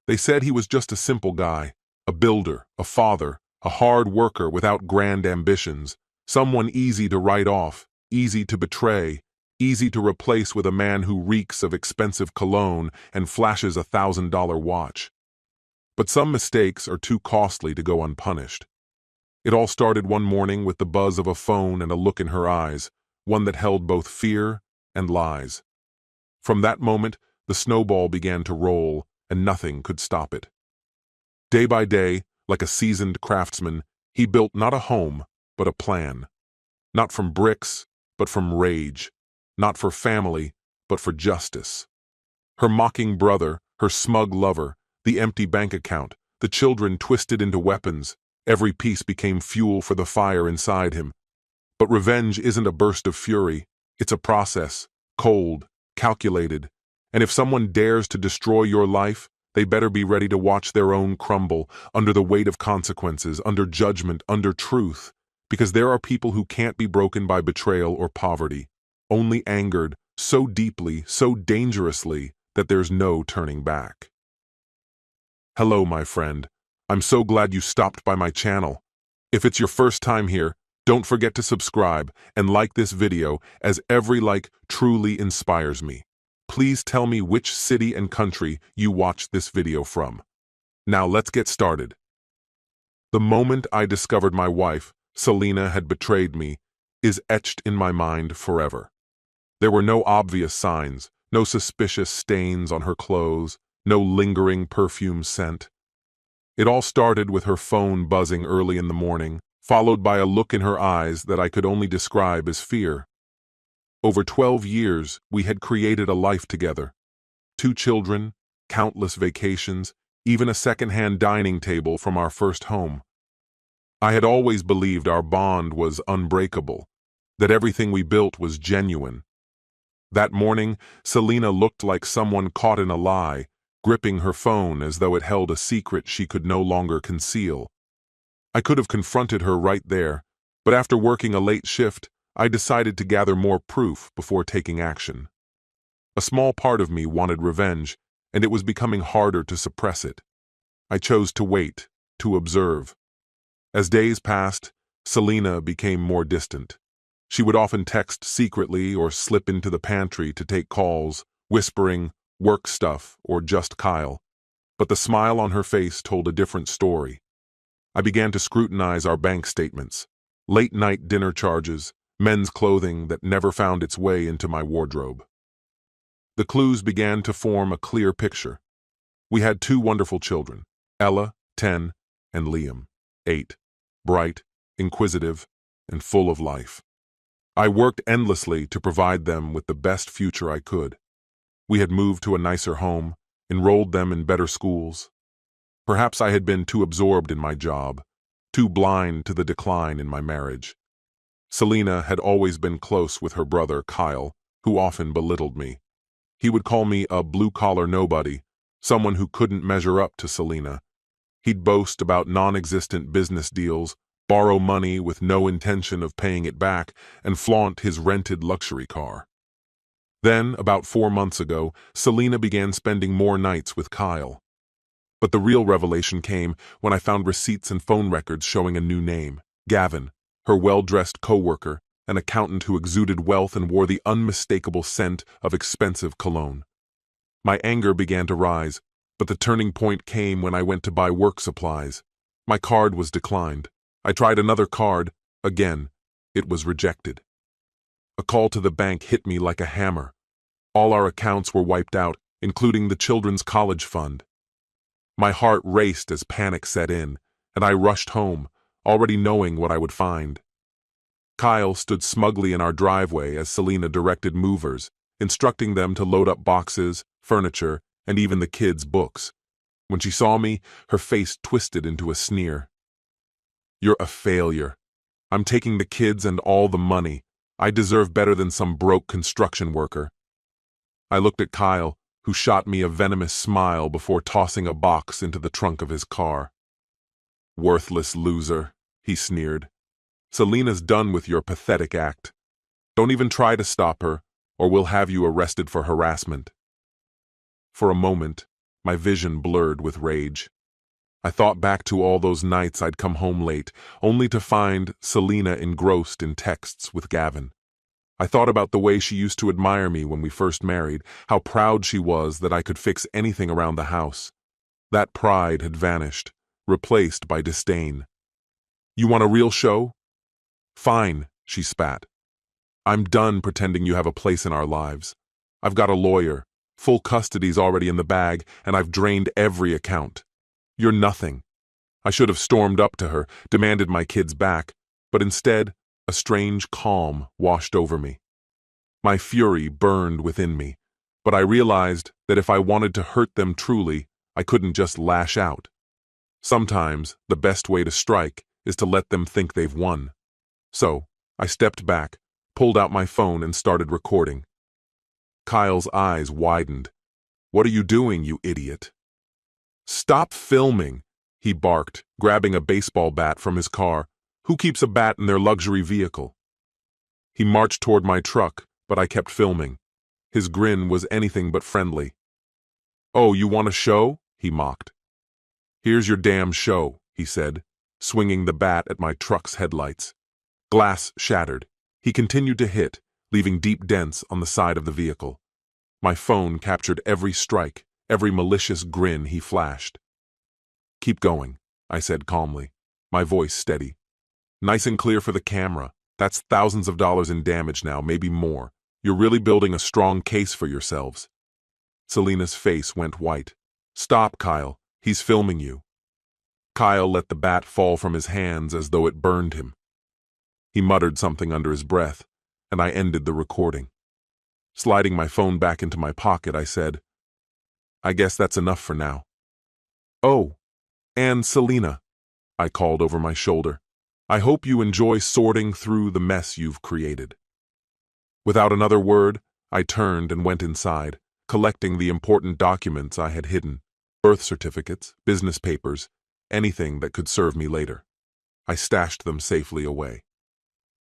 They said he was just a simple guy, a builder, a father, a hard worker without grand ambitions, someone easy to write off, easy to betray, easy to replace with a man who reeks of expensive cologne and flashes $1,000 watch. But some mistakes are too costly to go unpunished. It all started one morning with the buzz of a phone and a look in her eyes, one that held both fear and lies. From that moment, the snowball began to roll, and nothing could stop it. Day by day, like a seasoned craftsman, he built not a home, but a plan. Not from bricks, but from rage. Not for family, but for justice. Her mocking brother, her smug lover, the empty bank account, the children twisted into weapons, every piece became fuel for the fire inside him. But revenge isn't a burst of fury, it's a process, cold, calculated, and if someone dares to destroy your life, they better be ready to watch their own crumble, under the weight of consequences, under judgment, under truth, because there are people who can't be broken by betrayal or poverty, only angered so deeply, so dangerously, that there's no turning back. Hello, my friend. I'm so glad you stopped by my channel. If it's your first time here, don't forget to subscribe and like this video, as every like truly inspires me. Please tell me which city and country you watched this video from. Now let's get started. The moment I discovered my wife, Selena, had betrayed me, is etched in my mind forever. There were no obvious signs, no suspicious stains on her clothes, no lingering perfume scent. It all started with her phone buzzing early in the morning, followed by a look in her eyes that I could only describe as fear. Over 12 years, we had created a life together. 2 children, countless vacations, even a second-hand dining table from our first home. I had always believed our bond was unbreakable, that everything we built was genuine. That morning, Selena looked like someone caught in a lie, gripping her phone as though it held a secret she could no longer conceal. I could have confronted her right there, but after working a late shift, I decided to gather more proof before taking action. A small part of me wanted revenge, and it was becoming harder to suppress it. I chose to wait, to observe. As days passed, Selena became more distant. She would often text secretly or slip into the pantry to take calls, whispering, work stuff, or just Kyle. But the smile on her face told a different story. I began to scrutinize our bank statements, late-night dinner charges, men's clothing that never found its way into my wardrobe. The clues began to form a clear picture. We had 2 wonderful children, Ella, 10, and Liam, 8, bright, inquisitive, and full of life. I worked endlessly to provide them with the best future I could. We had moved to a nicer home, enrolled them in better schools. Perhaps I had been too absorbed in my job, too blind to the decline in my marriage. Selena had always been close with her brother, Kyle, who often belittled me. He would call me a blue-collar nobody, someone who couldn't measure up to Selena. He'd boast about non-existent business deals, borrow money with no intention of paying it back, and flaunt his rented luxury car. Then, about 4 months ago, Selena began spending more nights with Kyle. But the real revelation came when I found receipts and phone records showing a new name, Gavin, her well-dressed co-worker, an accountant who exuded wealth and wore the unmistakable scent of expensive cologne. My anger began to rise, but the turning point came when I went to buy work supplies. My card was declined. I tried another card. Again, it was rejected. A call to the bank hit me like a hammer. All our accounts were wiped out, including the children's college fund. My heart raced as panic set in, and I rushed home, already knowing what I would find. Kyle stood smugly in our driveway as Selena directed movers, instructing them to load up boxes, furniture, and even the kids' books. When she saw me, her face twisted into a sneer. "You're a failure. I'm taking the kids and all the money. I deserve better than some broke construction worker." I looked at Kyle, who shot me a venomous smile before tossing a box into the trunk of his car. "Worthless loser," he sneered. "Selena's done with your pathetic act. Don't even try to stop her, or we'll have you arrested for harassment." For a moment, my vision blurred with rage. I thought back to all those nights I'd come home late, only to find Selena engrossed in texts with Gavin. I thought about the way she used to admire me when we first married, how proud she was that I could fix anything around the house. That pride had vanished, replaced by disdain. "You want a real show?" "Fine," she spat. "I'm done pretending you have a place in our lives. I've got a lawyer, full custody's already in the bag, and I've drained every account. You're nothing." I should have stormed up to her, demanded my kids back, but instead, a strange calm washed over me. My fury burned within me, but I realized that if I wanted to hurt them truly, I couldn't just lash out. Sometimes, the best way to strike is to let them think they've won. So, I stepped back, pulled out my phone and started recording. Kyle's eyes widened. "What are you doing, you idiot?" "Stop filming," he barked, grabbing a baseball bat from his car. "Who keeps a bat in their luxury vehicle?" He marched toward my truck, but I kept filming. His grin was anything but friendly. "Oh, you want a show?" he mocked. "Here's your damn show," he said, swinging the bat at my truck's headlights. Glass shattered. He continued to hit, leaving deep dents on the side of the vehicle. My phone captured every strike, every malicious grin he flashed. "Keep going," I said calmly, my voice steady. "Nice and clear for the camera. That's thousands of dollars in damage now, maybe more. You're really building a strong case for yourselves." Selena's face went white. "Stop, Kyle. He's filming you." Kyle let the bat fall from his hands as though it burned him. He muttered something under his breath, and I ended the recording. Sliding my phone back into my pocket, I said, "I guess that's enough for now." "Oh, and Selena," I called over my shoulder, "I hope you enjoy sorting through the mess you've created." Without another word, I turned and went inside, collecting the important documents I had hidden: birth certificates, business papers, anything that could serve me later. I stashed them safely away.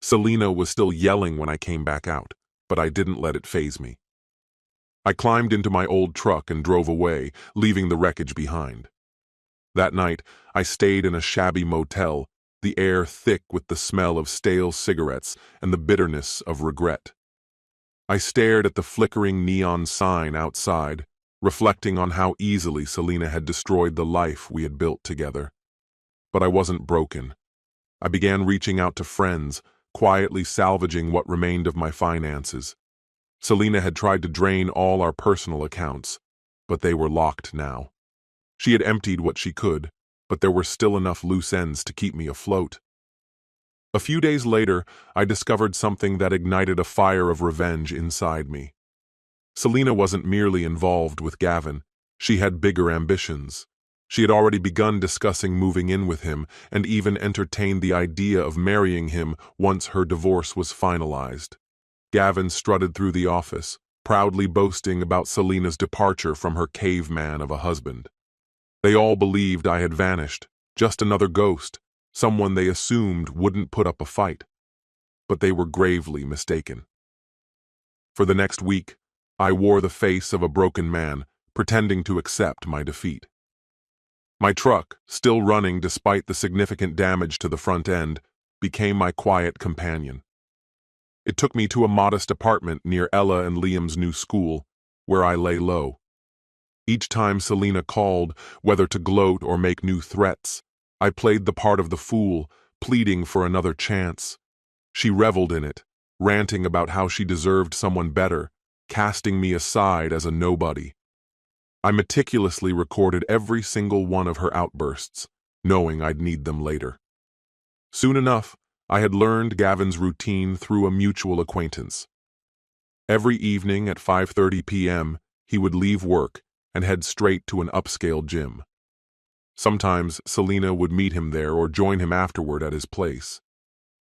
Selena was still yelling when I came back out, but I didn't let it faze me. I climbed into my old truck and drove away, leaving the wreckage behind. That night, I stayed in a shabby motel, the air thick with the smell of stale cigarettes and the bitterness of regret. I stared at the flickering neon sign outside, reflecting on how easily Selena had destroyed the life we had built together. But I wasn't broken. I began reaching out to friends, quietly salvaging what remained of my finances. Selena had tried to drain all our personal accounts, but they were locked now. She had emptied what she could, but there were still enough loose ends to keep me afloat. A few days later, I discovered something that ignited a fire of revenge inside me. Selena wasn't merely involved with Gavin. She had bigger ambitions. She had already begun discussing moving in with him and even entertained the idea of marrying him once her divorce was finalized. Gavin strutted through the office, proudly boasting about Selena's departure from her caveman of a husband. They all believed I had vanished, just another ghost, someone they assumed wouldn't put up a fight. But they were gravely mistaken. For the next week, I wore the face of a broken man, pretending to accept my defeat. My truck, still running despite the significant damage to the front end, became my quiet companion. It took me to a modest apartment near Ella and Liam's new school, where I lay low. Each time Selena called, whether to gloat or make new threats, I played the part of the fool, pleading for another chance. She reveled in it, ranting about how she deserved someone better, casting me aside as a nobody. I meticulously recorded every single one of her outbursts, knowing I'd need them later. Soon enough, I had learned Gavin's routine through a mutual acquaintance. Every evening at 5:30 p.m., he would leave work and head straight to an upscale gym. Sometimes Selena would meet him there or join him afterward at his place.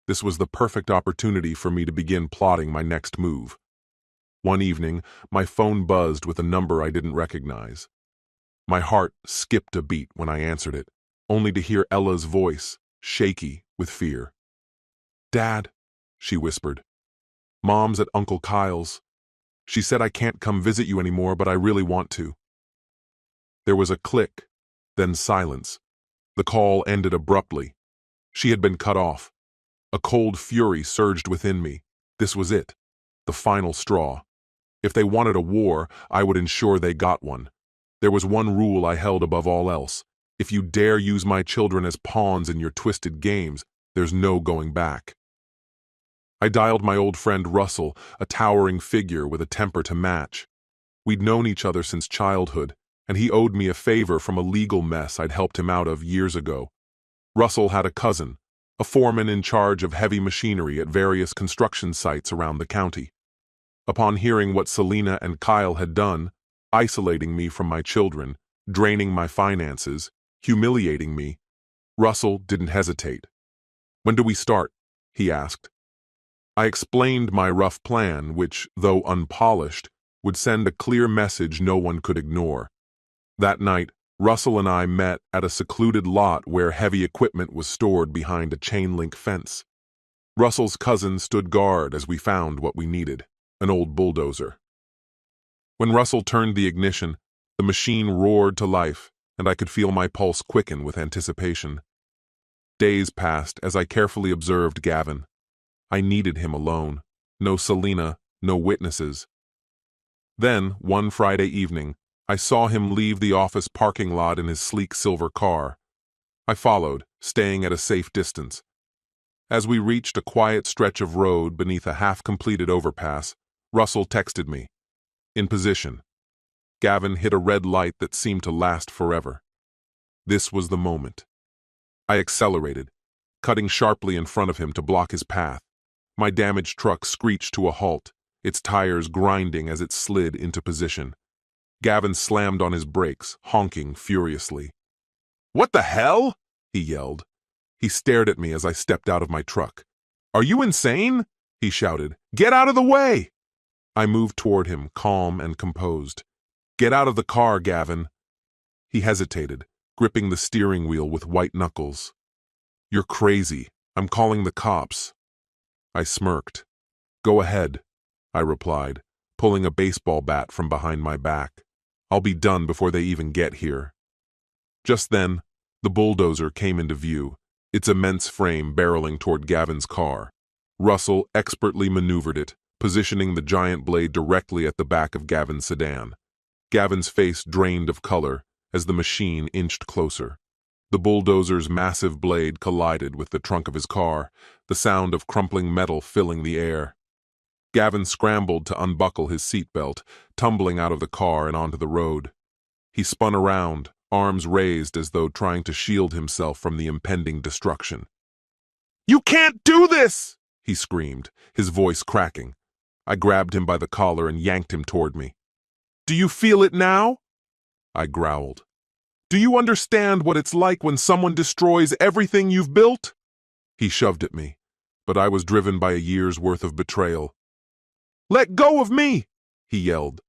This was the perfect opportunity for me to begin plotting my next move. One evening, my phone buzzed with a number I didn't recognize. My heart skipped a beat when I answered it, only to hear Ella's voice, shaky with fear. "Dad," she whispered. "Mom's at Uncle Kyle's. She said I can't come visit you anymore, but I really want to." There was a click, then silence. The call ended abruptly. She had been cut off. A cold fury surged within me. This was it, the final straw. If they wanted a war, I would ensure they got one. There was one rule I held above all else. If you dare use my children as pawns in your twisted games, there's no going back. I dialed my old friend Russell, a towering figure with a temper to match. We'd known each other since childhood, and he owed me a favor from a legal mess I'd helped him out of years ago. Russell had a cousin, a foreman in charge of heavy machinery at various construction sites around the county. Upon hearing what Selena and Kyle had done, isolating me from my children, draining my finances, humiliating me, Russell didn't hesitate. "When do we start?" he asked. I explained my rough plan, which, though unpolished, would send a clear message no one could ignore. That night, Russell and I met at a secluded lot where heavy equipment was stored behind a chain-link fence. Russell's cousin stood guard as we found what we needed, an old bulldozer. When Russell turned the ignition, the machine roared to life, and I could feel my pulse quicken with anticipation. Days passed as I carefully observed Gavin. I needed him alone. No Selena, no witnesses. Then, one Friday evening, I saw him leave the office parking lot in his sleek silver car. I followed, staying at a safe distance. As we reached a quiet stretch of road beneath a half-completed overpass, Russell texted me. In position. Gavin hit a red light that seemed to last forever. This was the moment. I accelerated, cutting sharply in front of him to block his path. My damaged truck screeched to a halt, its tires grinding as it slid into position. Gavin slammed on his brakes, honking furiously. "What the hell?" he yelled. He stared at me as I stepped out of my truck. "Are you insane?" he shouted. "Get out of the way!" I moved toward him, calm and composed. "Get out of the car, Gavin." He hesitated, gripping the steering wheel with white knuckles. "You're crazy. I'm calling the cops." I smirked. "Go ahead," I replied, pulling a baseball bat from behind my back. "I'll be done before they even get here." Just then, the bulldozer came into view, its immense frame barreling toward Gavin's car. Russell expertly maneuvered it, positioning the giant blade directly at the back of Gavin's sedan. Gavin's face drained of color as the machine inched closer. The bulldozer's massive blade collided with the trunk of his car, the sound of crumpling metal filling the air. Gavin scrambled to unbuckle his seatbelt, tumbling out of the car and onto the road. He spun around, arms raised as though trying to shield himself from the impending destruction. "You can't do this!" he screamed, his voice cracking. I grabbed him by the collar and yanked him toward me. "Do you feel it now?" I growled. "Do you understand what it's like when someone destroys everything you've built?" He shoved at me, but I was driven by a year's worth of betrayal. "Let go of me!" he yelled.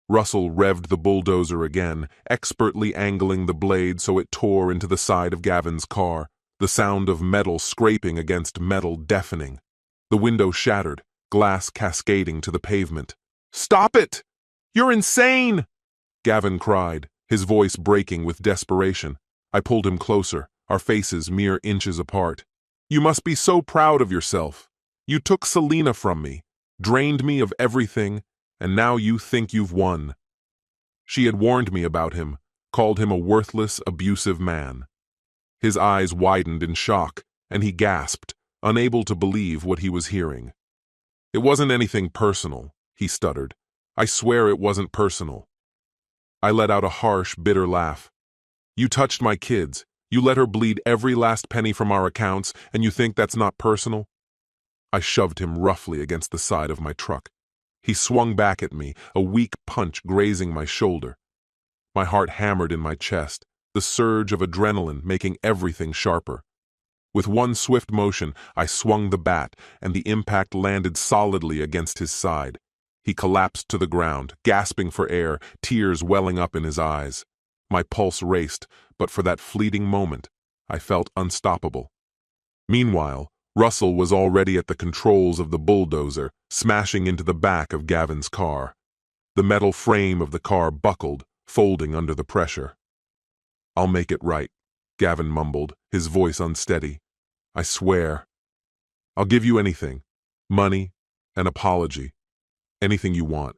Russell revved the bulldozer again, expertly angling the blade so it tore into the side of Gavin's car, the sound of metal scraping against metal deafening. The window shattered, glass cascading to the pavement. "Stop it! You're insane!" Gavin cried, his voice breaking with desperation. I pulled him closer, our faces mere inches apart. "You must be so proud of yourself. You took Selena from me, drained me of everything, and now you think you've won." She had warned me about him, called him a worthless, abusive man. His eyes widened in shock, and he gasped, unable to believe what he was hearing. "It wasn't anything personal," he stuttered. "I swear it wasn't personal." I let out a harsh, bitter laugh. "You touched my kids. You let her bleed every last penny from our accounts, and you think that's not personal?" I shoved him roughly against the side of my truck. He swung back at me, a weak punch grazing my shoulder. My heart hammered in my chest, the surge of adrenaline making everything sharper. With one swift motion, I swung the bat, and the impact landed solidly against his side. He collapsed to the ground, gasping for air, tears welling up in his eyes. My pulse raced, but for that fleeting moment, I felt unstoppable. Meanwhile, Russell was already at the controls of the bulldozer, smashing into the back of Gavin's car. The metal frame of the car buckled, folding under the pressure. "I'll make it right," Gavin mumbled, his voice unsteady. "I swear. I'll give you anything. Money, an apology, anything you want."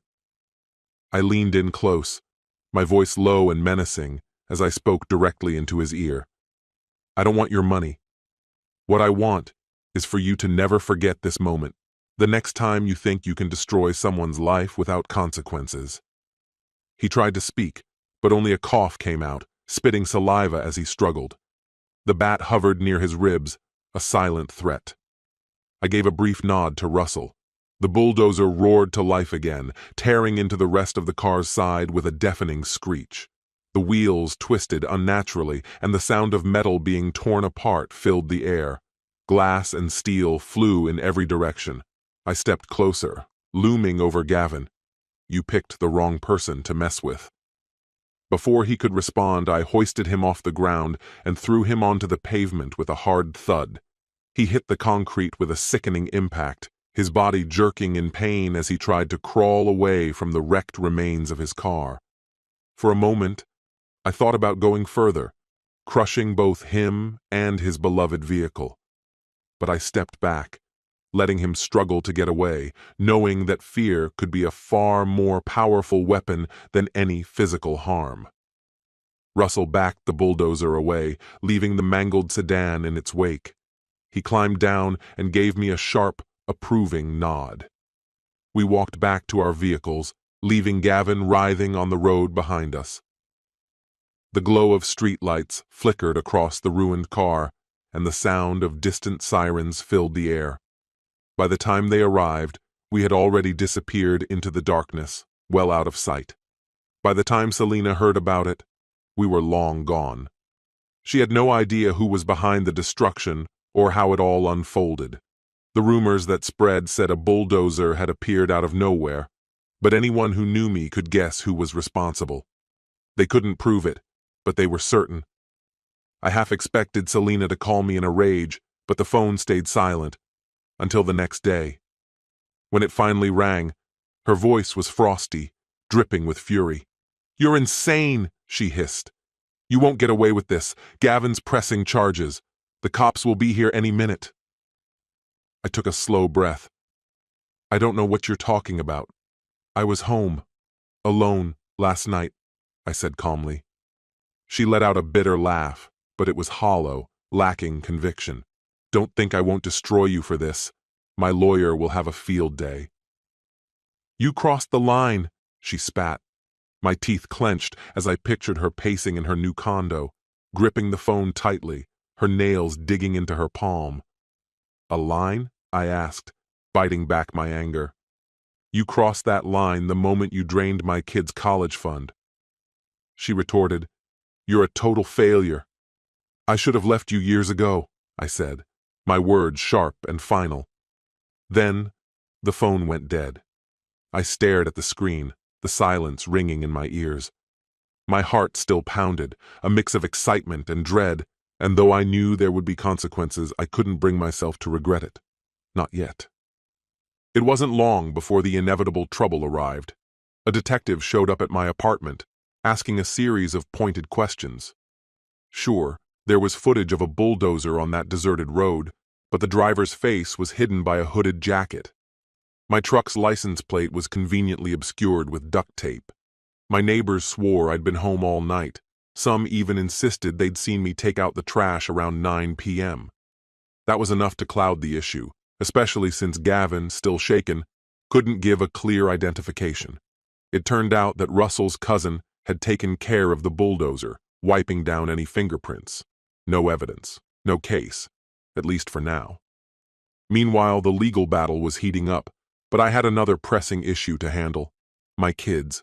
I leaned in close, my voice low and menacing, as I spoke directly into his ear. "I don't want your money. What I want is for you to never forget this moment, the next time you think you can destroy someone's life without consequences." He tried to speak, but only a cough came out, spitting saliva as he struggled. The bat hovered near his ribs, a silent threat. I gave a brief nod to Russell. The bulldozer roared to life again, tearing into the rest of the car's side with a deafening screech. The wheels twisted unnaturally, and the sound of metal being torn apart filled the air. Glass and steel flew in every direction. I stepped closer, looming over Gavin. "You picked the wrong person to mess with." Before he could respond, I hoisted him off the ground and threw him onto the pavement with a hard thud. He hit the concrete with a sickening impact, his body jerking in pain as he tried to crawl away from the wrecked remains of his car. For a moment, I thought about going further, crushing both him and his beloved vehicle. But I stepped back, letting him struggle to get away, knowing that fear could be a far more powerful weapon than any physical harm. Russell backed the bulldozer away, leaving the mangled sedan in its wake. He climbed down and gave me a sharp, approving nod. We walked back to our vehicles, leaving Gavin writhing on the road behind us. The glow of streetlights flickered across the ruined car, and the sound of distant sirens filled the air. By the time they arrived, we had already disappeared into the darkness, well out of sight. By the time Selena heard about it, we were long gone. She had no idea who was behind the destruction or how it all unfolded. The rumors that spread said a bulldozer had appeared out of nowhere, but anyone who knew me could guess who was responsible. They couldn't prove it, but they were certain. I half expected Selena to call me in a rage, but the phone stayed silent, until the next day. When it finally rang, her voice was frosty, dripping with fury. "You're insane," she hissed. "You won't get away with this. Gavin's pressing charges. The cops will be here any minute." I took a slow breath. "I don't know what you're talking about. I was home, alone, last night," I said calmly. She let out a bitter laugh, but it was hollow, lacking conviction. "Don't think I won't destroy you for this. My lawyer will have a field day." "You crossed the line," she spat. My teeth clenched as I pictured her pacing in her new condo, gripping the phone tightly, her nails digging into her palm. "A line?" I asked, biting back my anger. "You crossed that line the moment you drained my kid's college fund." She retorted, "You're a total failure." "I should have left you years ago," I said, my words sharp and final. Then, the phone went dead. I stared at the screen, the silence ringing in my ears. My heart still pounded, a mix of excitement and dread, and though I knew there would be consequences, I couldn't bring myself to regret it. Not yet. It wasn't long before the inevitable trouble arrived. A detective showed up at my apartment, asking a series of pointed questions. Sure, there was footage of a bulldozer on that deserted road, but the driver's face was hidden by a hooded jacket. My truck's license plate was conveniently obscured with duct tape. My neighbors swore I'd been home all night. Some even insisted they'd seen me take out the trash around 9 p.m. That was enough to cloud the issue, especially since Gavin, still shaken, couldn't give a clear identification. It turned out that Russell's cousin had taken care of the bulldozer, wiping down any fingerprints. No evidence, no case, at least for now. Meanwhile, the legal battle was heating up, but I had another pressing issue to handle: my kids.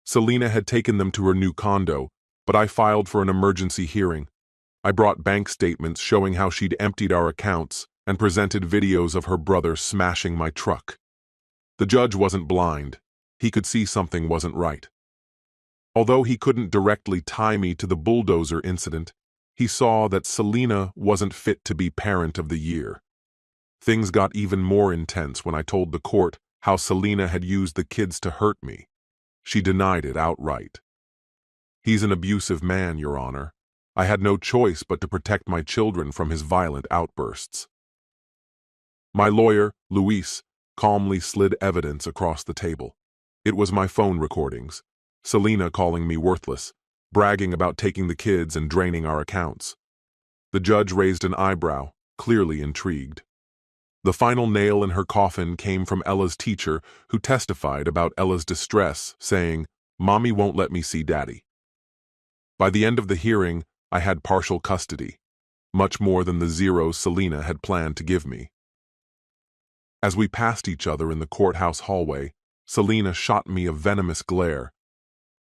Selena had taken them to her new condo, but I filed for an emergency hearing. I brought bank statements showing how she'd emptied our accounts and presented videos of her brother smashing my truck. The judge wasn't blind. He could see something wasn't right. Although he couldn't directly tie me to the bulldozer incident, he saw that Selena wasn't fit to be parent of the year. Things got even more intense when I told the court how Selena had used the kids to hurt me. She denied it outright. He's an abusive man, Your Honor. I had no choice but to protect my children from his violent outbursts. My lawyer, Luis, calmly slid evidence across the table. It was my phone recordings. Selena calling me worthless, bragging about taking the kids and draining our accounts. The judge raised an eyebrow, clearly intrigued. The final nail in her coffin came from Ella's teacher, who testified about Ella's distress, saying, "Mommy won't let me see Daddy." By the end of the hearing, I had partial custody, much more than the zeros Selena had planned to give me. As we passed each other in the courthouse hallway, Selena shot me a venomous glare.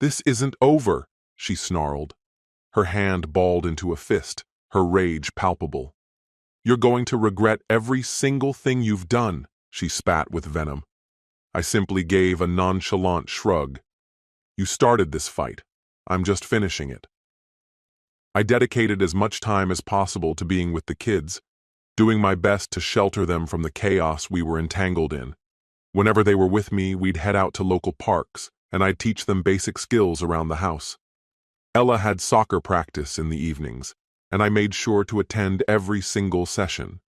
"This isn't over," she snarled. Her hand balled into a fist, her rage palpable. "You're going to regret every single thing you've done," she spat with venom. I simply gave a nonchalant shrug. "You started this fight. I'm just finishing it." I dedicated as much time as possible to being with the kids, doing my best to shelter them from the chaos we were entangled in. Whenever they were with me, we'd head out to local parks, and I'd teach them basic skills around the house. Ella had soccer practice in the evenings, and I made sure to attend every single session.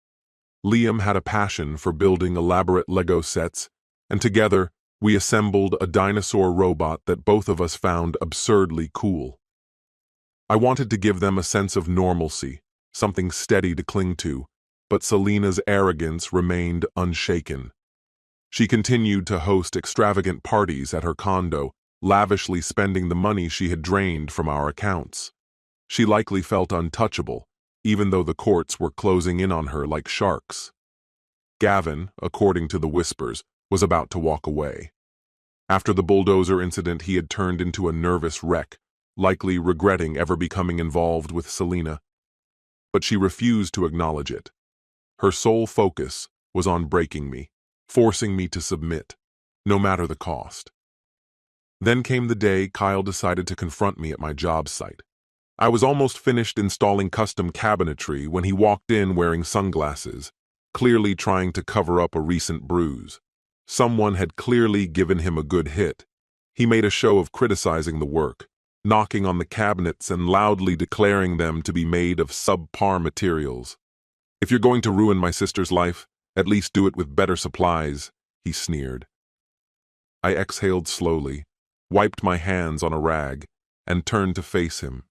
Liam had a passion for building elaborate Lego sets, and together we assembled a dinosaur robot that both of us found absurdly cool. I wanted to give them a sense of normalcy, something steady to cling to, but Selena's arrogance remained unshaken. She continued to host extravagant parties at her condo, lavishly spending the money she had drained from our accounts. She likely felt untouchable, even though the courts were closing in on her like sharks. Gavin, according to the whispers, was about to walk away. After the bulldozer incident, he had turned into a nervous wreck, likely regretting ever becoming involved with Selena. But she refused to acknowledge it. Her sole focus was on breaking me, forcing me to submit, no matter the cost. Then came the day Kyle decided to confront me at my job site. I was almost finished installing custom cabinetry when he walked in wearing sunglasses, clearly trying to cover up a recent bruise. Someone had clearly given him a good hit. He made a show of criticizing the work, knocking on the cabinets and loudly declaring them to be made of subpar materials. "If you're going to ruin my sister's life, at least do it with better supplies," he sneered. I exhaled slowly, wiped my hands on a rag, and turned to face him.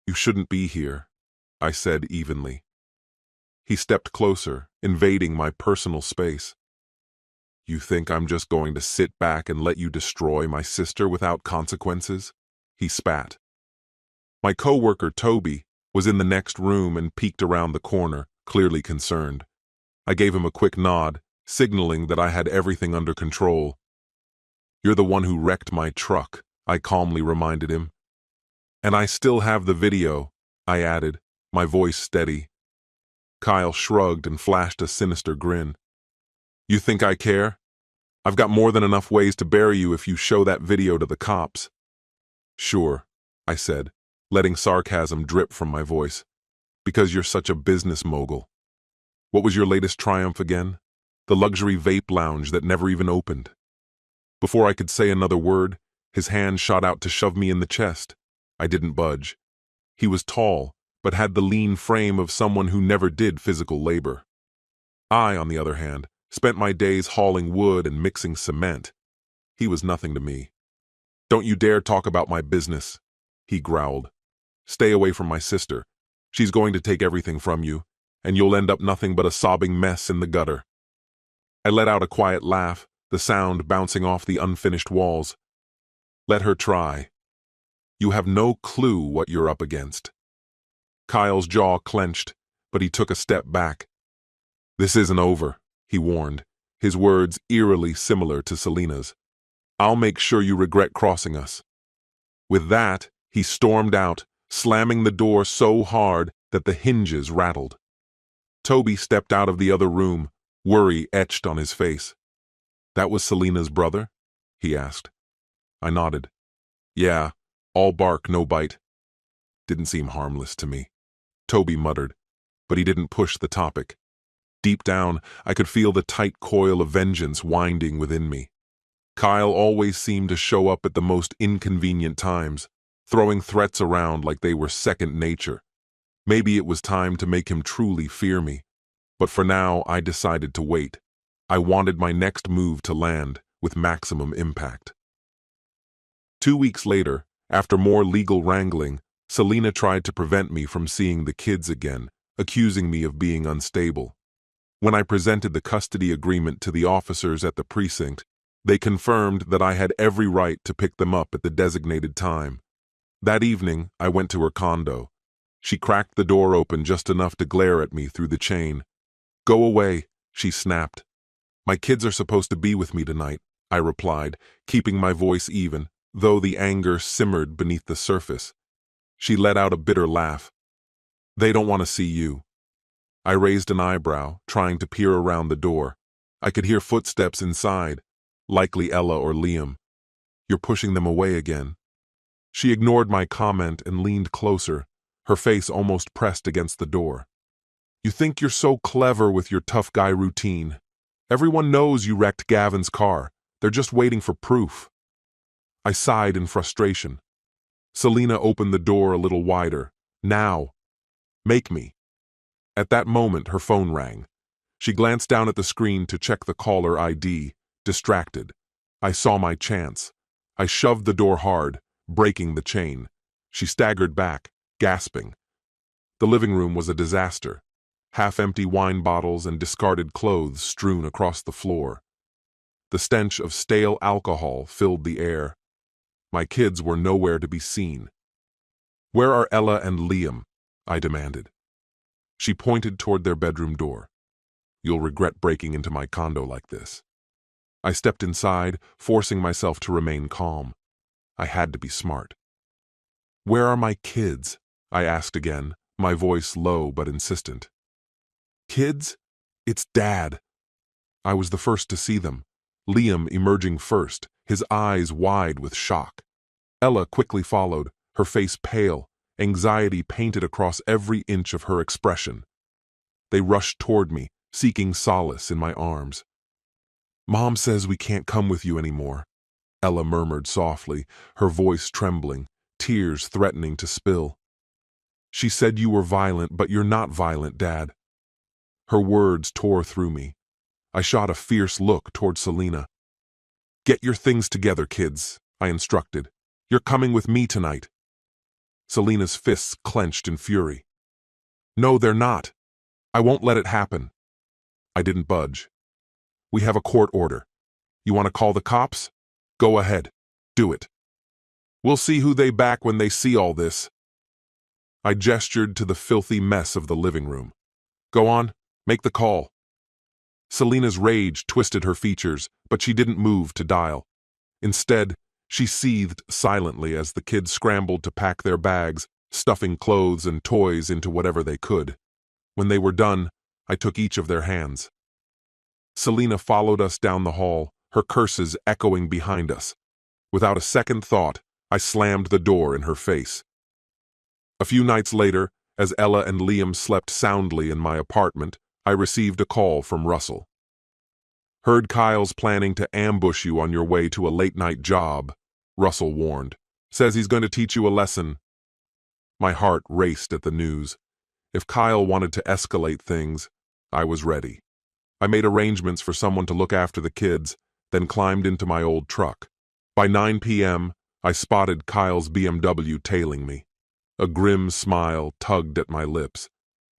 "You shouldn't be here," I said evenly. He stepped closer, invading my personal space. "You think I'm just going to sit back and let you destroy my sister without consequences?" He spat. My coworker, Toby, was in the next room and peeked around the corner, clearly concerned. I gave him a quick nod, signaling that I had everything under control. "You're the one who wrecked my truck," I calmly reminded him. "And I still have the video," I added, my voice steady. Kyle shrugged and flashed a sinister grin. "You think I care? I've got more than enough ways to bury you if you show that video to the cops." "Sure," I said, letting sarcasm drip from my voice. "Because you're such a business mogul. What was your latest triumph again? The luxury vape lounge that never even opened." Before I could say another word, his hand shot out to shove me in the chest. I didn't budge. He was tall, but had the lean frame of someone who never did physical labor. I, on the other hand, spent my days hauling wood and mixing cement. He was nothing to me. "Don't you dare talk about my business," he growled. "Stay away from my sister. She's going to take everything from you, and you'll end up nothing but a sobbing mess in the gutter." I let out a quiet laugh, the sound bouncing off the unfinished walls. "Let her try. You have no clue what you're up against." Kyle's jaw clenched, but he took a step back. "This isn't over," he warned, his words eerily similar to Selena's. "I'll make sure you regret crossing us." With that, he stormed out, slamming the door so hard that the hinges rattled. Toby stepped out of the other room, worry etched on his face. "That was Selena's brother?" he asked. I nodded. "Yeah, all bark, no bite." Didn't seem harmless to me. Toby muttered, but he didn't push the topic. Deep down, I could feel the tight coil of vengeance winding within me. Kyle always seemed to show up at the most inconvenient times, throwing threats around like they were second nature. Maybe it was time to make him truly fear me. But for now, I decided to wait. I wanted my next move to land with maximum impact. 2 weeks later, after more legal wrangling, Selena tried to prevent me from seeing the kids again, accusing me of being unstable. When I presented the custody agreement to the officers at the precinct, they confirmed that I had every right to pick them up at the designated time. That evening, I went to her condo. She cracked the door open just enough to glare at me through the chain. "Go away," she snapped. "My kids are supposed to be with me tonight," I replied, keeping my voice even, though the anger simmered beneath the surface. She let out a bitter laugh. "They don't want to see you." I raised an eyebrow, trying to peer around the door. I could hear footsteps inside, likely Ella or Liam. "You're pushing them away again." She ignored my comment and leaned closer, her face almost pressed against the door. "You think you're so clever with your tough guy routine. Everyone knows you wrecked Gavin's car. They're just waiting for proof." I sighed in frustration. Selena opened the door a little wider. "Now. Make me." At that moment, her phone rang. She glanced down at the screen to check the caller ID, distracted. I saw my chance. I shoved the door hard, breaking the chain. She staggered back, gasping. The living room was a disaster. Half-empty wine bottles and discarded clothes strewn across the floor. The stench of stale alcohol filled the air. My kids were nowhere to be seen. "Where are Ella and Liam?" I demanded. She pointed toward their bedroom door. "You'll regret breaking into my condo like this." I stepped inside, forcing myself to remain calm. I had to be smart. "Where are my kids?" I asked again, my voice low but insistent. "Kids? It's Dad." I was the first to see them, Liam emerging first, his eyes wide with shock. Ella quickly followed, her face pale, anxiety painted across every inch of her expression. They rushed toward me, seeking solace in my arms. "Mom says we can't come with you anymore," Ella murmured softly, her voice trembling, tears threatening to spill. "She said you were violent, but you're not violent, Dad." Her words tore through me. I shot a fierce look toward Selena. "Get your things together, kids," I instructed. "You're coming with me tonight." Selena's fists clenched in fury. "No, they're not. I won't let it happen." I didn't budge. "We have a court order. You want to call the cops? Go ahead. Do it. We'll see who they back when they see all this." I gestured to the filthy mess of the living room. "Go on, make the call." Selena's rage twisted her features, but she didn't move to dial. Instead, she seethed silently as the kids scrambled to pack their bags, stuffing clothes and toys into whatever they could. When they were done, I took each of their hands. Selena followed us down the hall, her curses echoing behind us. Without a second thought, I slammed the door in her face. A few nights later, as Ella and Liam slept soundly in my apartment, I received a call from Russell. "Heard Kyle's planning to ambush you on your way to a late-night job," Russell warned. "Says he's going to teach you a lesson." My heart raced at the news. If Kyle wanted to escalate things, I was ready. I made arrangements for someone to look after the kids, then climbed into my old truck. By 9 p.m., I spotted Kyle's BMW tailing me. A grim smile tugged at my lips.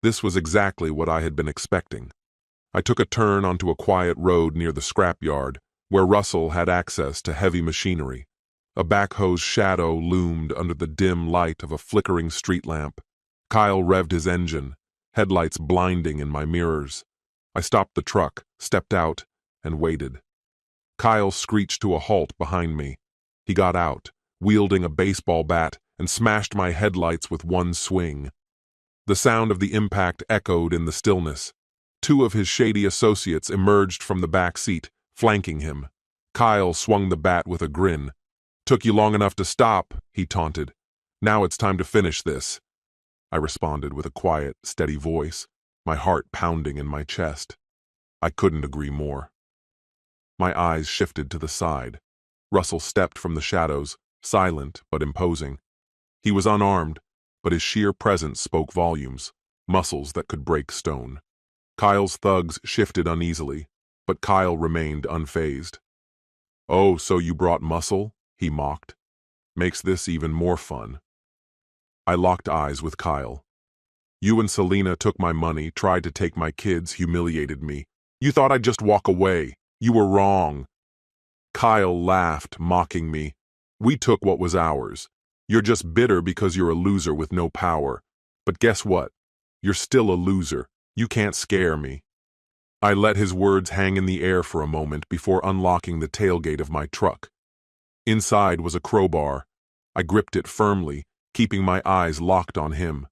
This was exactly what I had been expecting. I took a turn onto a quiet road near the scrapyard, where Russell had access to heavy machinery. A backhoe's shadow loomed under the dim light of a flickering street lamp. Kyle revved his engine, headlights blinding in my mirrors. I stopped the truck, stepped out, and waited. Kyle screeched to a halt behind me. He got out, wielding a baseball bat, and smashed my headlights with one swing. The sound of the impact echoed in the stillness. Two of his shady associates emerged from the back seat, flanking him. Kyle swung the bat with a grin. "Took you long enough to stop," he taunted. "Now it's time to finish this." I responded with a quiet, steady voice, my heart pounding in my chest. I couldn't agree more. My eyes shifted to the side. Russell stepped from the shadows, silent but imposing. He was unarmed, but his sheer presence spoke volumes, muscles that could break stone. Kyle's thugs shifted uneasily, but Kyle remained unfazed. "Oh, so you brought muscle?" he mocked. "Makes this even more fun." I locked eyes with Kyle. "You and Selena took my money, tried to take my kids, humiliated me. You thought I'd just walk away. You were wrong." Kyle laughed, mocking me. "We took what was ours. You're just bitter because you're a loser with no power. But guess what? You're still a loser. You can't scare me." I let his words hang in the air for a moment before unlocking the tailgate of my truck. Inside was a crowbar. I gripped it firmly, keeping my eyes locked on him.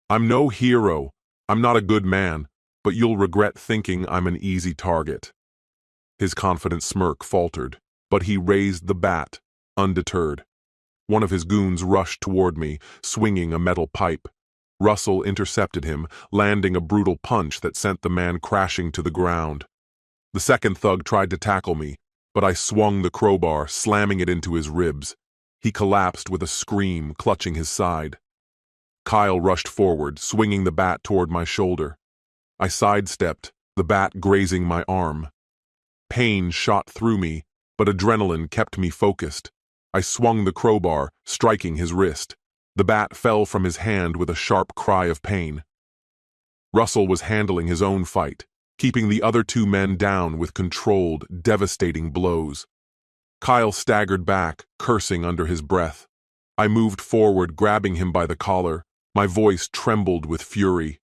"I'm no hero. I'm not a good man, but you'll regret thinking I'm an easy target." His confident smirk faltered, but he raised the bat, undeterred. One of his goons rushed toward me, swinging a metal pipe. Russell intercepted him, landing a brutal punch that sent the man crashing to the ground. The second thug tried to tackle me, but I swung the crowbar, slamming it into his ribs. He collapsed with a scream, clutching his side. Kyle rushed forward, swinging the bat toward my shoulder. I sidestepped, the bat grazing my arm. Pain shot through me, but adrenaline kept me focused. I swung the crowbar, striking his wrist. The bat fell from his hand with a sharp cry of pain. Russell was handling his own fight, keeping the other two men down with controlled, devastating blows. Kyle staggered back, cursing under his breath. I moved forward, grabbing him by the collar. My voice trembled with fury.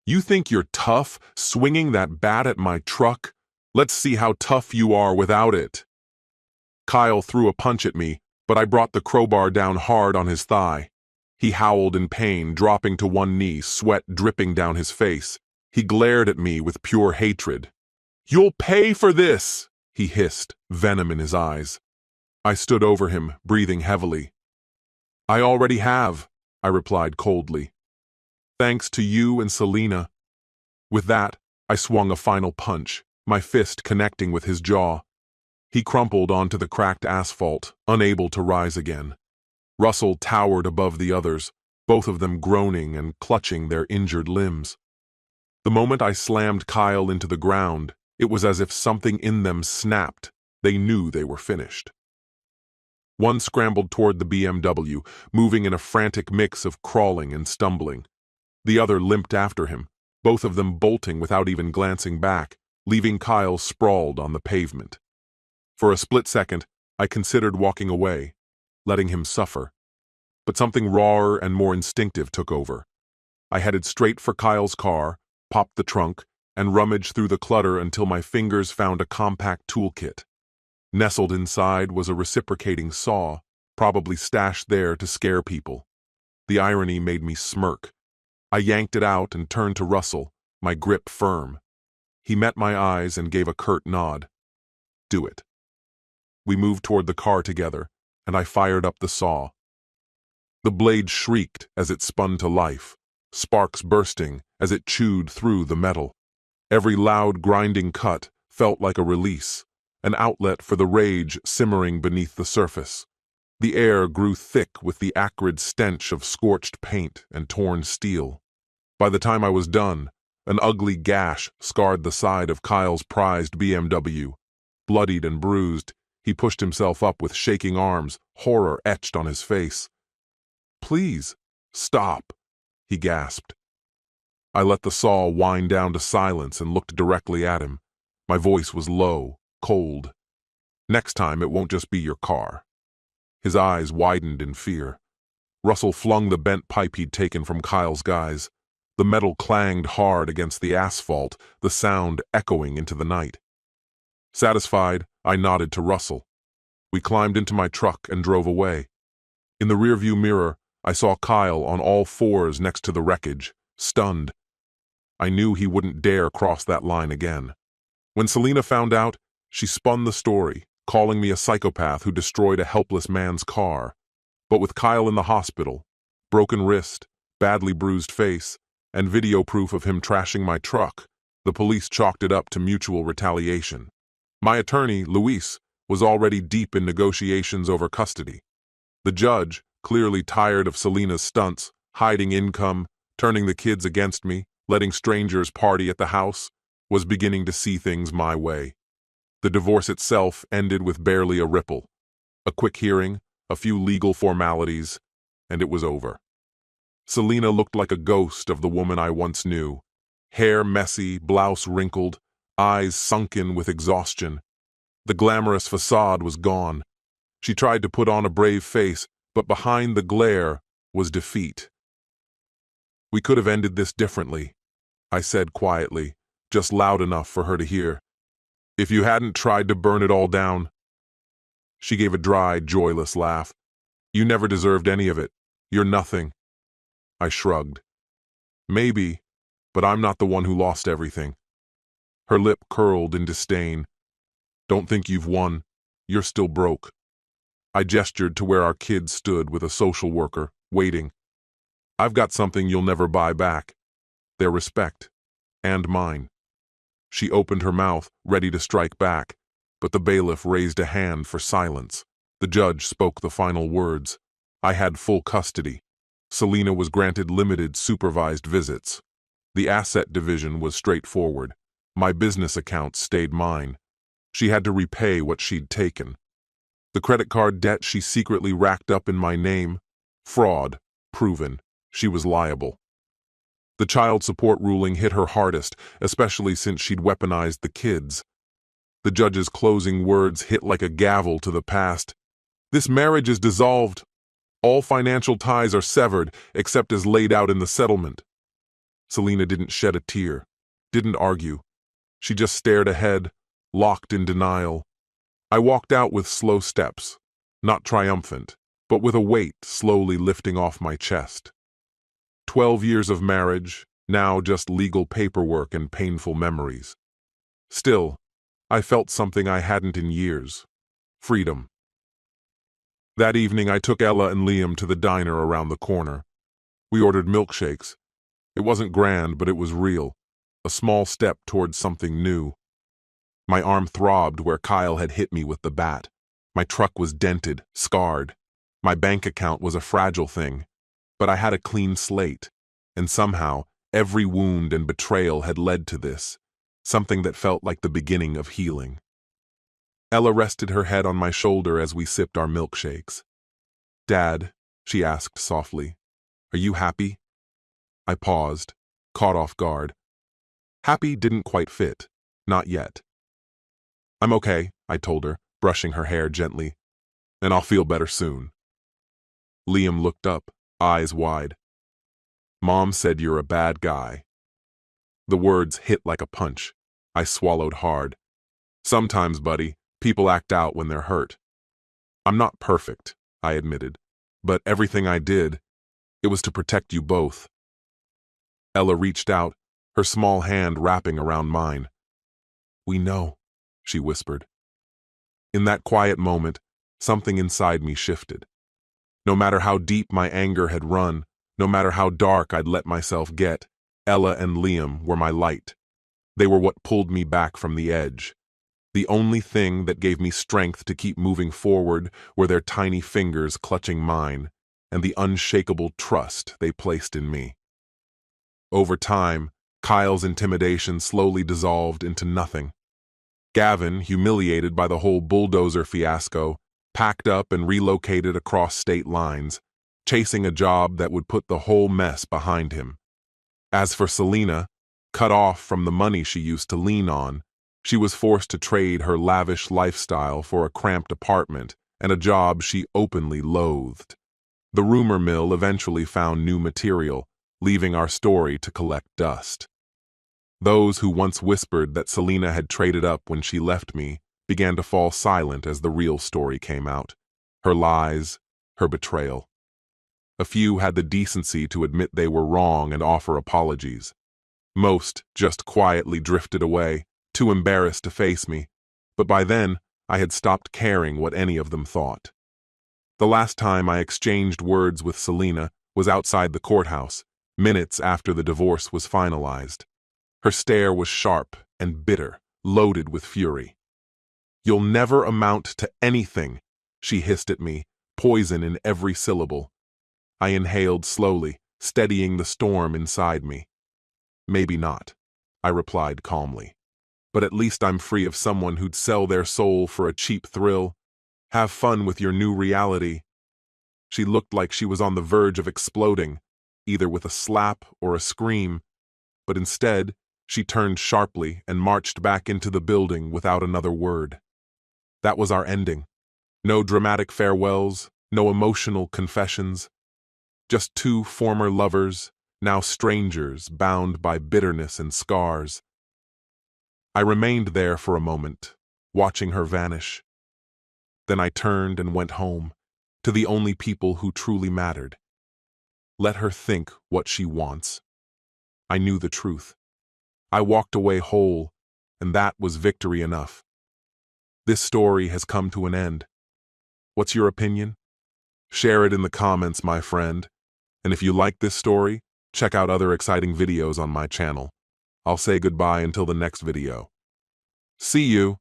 "You think you're tough, swinging that bat at my truck? Let's see how tough you are without it." Kyle threw a punch at me, but I brought the crowbar down hard on his thigh. He howled in pain, dropping to one knee, sweat dripping down his face. He glared at me with pure hatred. "You'll pay for this!" he hissed, venom in his eyes. I stood over him, breathing heavily. "I already have," I replied coldly. "Thanks to you and Selena." With that, I swung a final punch, my fist connecting with his jaw. He crumpled onto the cracked asphalt, unable to rise again. Russell towered above the others, both of them groaning and clutching their injured limbs. The moment I slammed Kyle into the ground, it was as if something in them snapped. They knew they were finished. One scrambled toward the BMW, moving in a frantic mix of crawling and stumbling. The other limped after him, both of them bolting without even glancing back, leaving Kyle sprawled on the pavement. For a split second, I considered walking away, letting him suffer. But something rawer and more instinctive took over. I headed straight for Kyle's car, popped the trunk, and rummaged through the clutter until my fingers found a compact toolkit. Nestled inside was a reciprocating saw, probably stashed there to scare people. The irony made me smirk. I yanked it out and turned to Russell, my grip firm. He met my eyes and gave a curt nod. "Do it." We moved toward the car together, and I fired up the saw. The blade shrieked as it spun to life, sparks bursting as it chewed through the metal. Every loud, grinding cut felt like a release, an outlet for the rage simmering beneath the surface. The air grew thick with the acrid stench of scorched paint and torn steel. By the time I was done, an ugly gash scarred the side of Kyle's prized BMW. Bloodied and bruised, he pushed himself up with shaking arms, horror etched on his face. "Please, stop," he gasped. I let the saw wind down to silence and looked directly at him. My voice was low, cold. "Next time it won't just be your car." His eyes widened in fear. Russell flung the bent pipe he'd taken from Kyle's guys. The metal clanged hard against the asphalt, the sound echoing into the night. Satisfied, I nodded to Russell. We climbed into my truck and drove away. In the rearview mirror, I saw Kyle on all fours next to the wreckage, stunned. I knew he wouldn't dare cross that line again. When Selena found out, she spun the story, calling me a psychopath who destroyed a helpless man's car. But with Kyle in the hospital, broken wrist, badly bruised face, and video proof of him trashing my truck, the police chalked it up to mutual retaliation. My attorney, Luis, was already deep in negotiations over custody. The judge, clearly tired of Selena's stunts, hiding income, turning the kids against me, letting strangers party at the house, was beginning to see things my way. The divorce itself ended with barely a ripple. A quick hearing, a few legal formalities, and it was over. Selena looked like a ghost of the woman I once knew. Hair messy, blouse wrinkled, eyes sunken with exhaustion. The glamorous facade was gone. She tried to put on a brave face, but behind the glare was defeat. "We could have ended this differently," I said quietly, just loud enough for her to hear. "If you hadn't tried to burn it all down." She gave a dry, joyless laugh. "You never deserved any of it. You're nothing." I shrugged. "Maybe, but I'm not the one who lost everything." Her lip curled in disdain. "Don't think you've won. You're still broke." I gestured to where our kids stood with a social worker, waiting. "I've got something you'll never buy back. Their respect. And mine." She opened her mouth, ready to strike back, but the bailiff raised a hand for silence. The judge spoke the final words. I had full custody. Selena was granted limited supervised visits. The asset division was straightforward. My business accounts stayed mine. She had to repay what she'd taken. The credit card debt she secretly racked up in my name, fraud, proven. She was liable. The child support ruling hit her hardest, especially since she'd weaponized the kids. The judge's closing words hit like a gavel to the past. "This marriage is dissolved. All financial ties are severed, except as laid out in the settlement." Selena didn't shed a tear, didn't argue. She just stared ahead, locked in denial. I walked out with slow steps, not triumphant, but with a weight slowly lifting off my chest. 12 years of marriage, now just legal paperwork and painful memories. Still, I felt something I hadn't in years. Freedom. That evening I took Ella and Liam to the diner around the corner. We ordered milkshakes. It wasn't grand, but it was real. A small step towards something new. My arm throbbed where Kyle had hit me with the bat. My truck was dented, scarred. My bank account was a fragile thing. But I had a clean slate. And somehow, every wound and betrayal had led to this. Something that felt like the beginning of healing. Ella rested her head on my shoulder as we sipped our milkshakes. "Dad," she asked softly, "are you happy?" I paused, caught off guard. Happy didn't quite fit. Not yet. "I'm okay," I told her, brushing her hair gently. "And I'll feel better soon." Liam looked up, eyes wide. "Mom said you're a bad guy." The words hit like a punch. I swallowed hard. "Sometimes, buddy, people act out when they're hurt." "I'm not perfect," I admitted, "but everything I did, it was to protect you both." Ella reached out, her small hand wrapping around mine. "We know," she whispered. In that quiet moment, something inside me shifted. No matter how deep my anger had run, no matter how dark I'd let myself get, Ella and Liam were my light. They were what pulled me back from the edge. The only thing that gave me strength to keep moving forward were their tiny fingers clutching mine, and the unshakable trust they placed in me. Over time, Kyle's intimidation slowly dissolved into nothing. Gavin, humiliated by the whole bulldozer fiasco, packed up and relocated across state lines, chasing a job that would put the whole mess behind him. As for Selena, cut off from the money she used to lean on, she was forced to trade her lavish lifestyle for a cramped apartment and a job she openly loathed. The rumor mill eventually found new material, leaving our story to collect dust. Those who once whispered that Selena had traded up when she left me began to fall silent as the real story came out. Her lies, her betrayal. A few had the decency to admit they were wrong and offer apologies. Most just quietly drifted away, too embarrassed to face me, but by then I had stopped caring what any of them thought. The last time I exchanged words with Selena was outside the courthouse, minutes after the divorce was finalized. Her stare was sharp and bitter, loaded with fury. "You'll never amount to anything," she hissed at me, poison in every syllable. I inhaled slowly, steadying the storm inside me. Maybe not, I replied calmly. But at least I'm free of someone who'd sell their soul for a cheap thrill. Have fun with your new reality. She looked like she was on the verge of exploding, either with a slap or a scream, but instead, she turned sharply and marched back into the building without another word. That was our ending. No dramatic farewells, no emotional confessions. Just two former lovers, now strangers, bound by bitterness and scars. I remained there for a moment, watching her vanish. Then I turned and went home, to the only people who truly mattered. Let her think what she wants. I knew the truth. I walked away whole, and that was victory enough. This story has come to an end. What's your opinion? Share it in the comments, my friend. And if you like this story, check out other exciting videos on my channel. I'll say goodbye until the next video. See you!